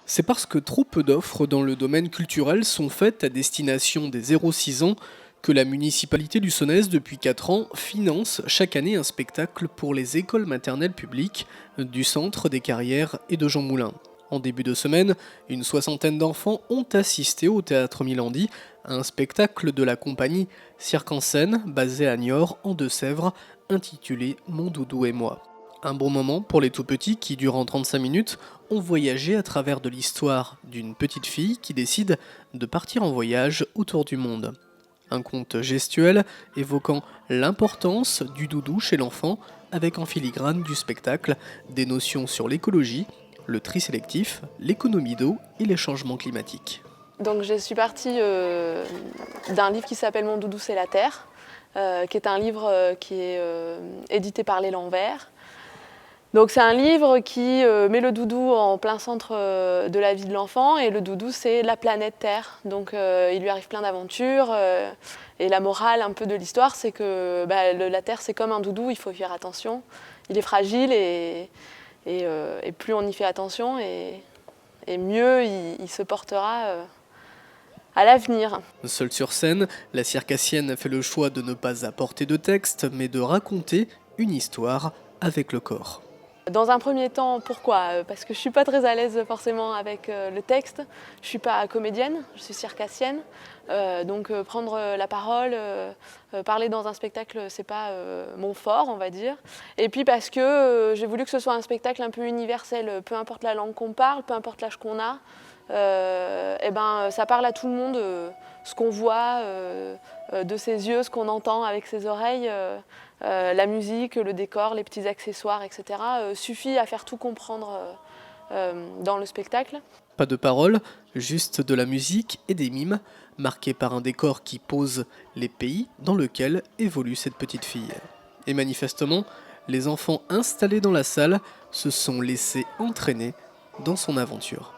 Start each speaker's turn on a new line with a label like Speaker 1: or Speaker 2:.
Speaker 1: C'est parce que trop peu d'offres dans le domaine culturel sont faites à destination des 0-6 ans que la municipalité du Sonnez, depuis 4 ans, finance chaque année un spectacle pour les écoles maternelles publiques du Centre des Carrières et de Jean Moulin. En début de semaine, une soixantaine d'enfants ont assisté au Théâtre Milandi à un spectacle de la compagnie Cirque en Scène, basée à Niort, en Deux-Sèvres, intitulé Mon doudou et moi. Un bon moment pour les tout-petits qui, durant 35 minutes, ont voyagé à travers de l'histoire d'une petite fille qui décide de partir en voyage autour du monde. Un conte gestuel évoquant l'importance du doudou chez l'enfant, avec en filigrane du spectacle des notions sur l'écologie, le tri sélectif, l'économie d'eau et les changements climatiques.
Speaker 2: Donc je suis partie d'un livre qui s'appelle Mon doudou c'est la terre, qui est un livre qui est édité par l'Élan Vert. Donc c'est un livre qui met le doudou en plein centre de la vie de l'enfant, et le doudou c'est la planète Terre. Donc il lui arrive plein d'aventures, et la morale un peu de l'histoire c'est que la Terre c'est comme un doudou, il faut y faire attention. Il est fragile et plus on y fait attention et mieux il se portera à l'avenir.
Speaker 1: Seule sur scène, la circassienne a fait le choix de ne pas apporter de texte, mais de raconter une histoire avec le corps.
Speaker 2: Dans un premier temps, pourquoi? Parce que je ne suis pas très à l'aise forcément avec le texte. Je ne suis pas comédienne, je suis circassienne. Donc prendre la parole, parler dans un spectacle, c'est pas mon fort, on va dire. Et puis parce que j'ai voulu que ce soit un spectacle un peu universel, peu importe la langue qu'on parle, peu importe l'âge qu'on a. Ça parle à tout le monde, ce qu'on voit de ses yeux, ce qu'on entend avec ses oreilles, la musique, le décor, les petits accessoires, etc. Suffit à faire tout comprendre dans le spectacle.
Speaker 1: Pas de paroles, juste de la musique et des mimes, marqués par un décor qui pose les pays dans lesquels évolue cette petite fille. Et manifestement, les enfants installés dans la salle se sont laissés entraîner dans son aventure.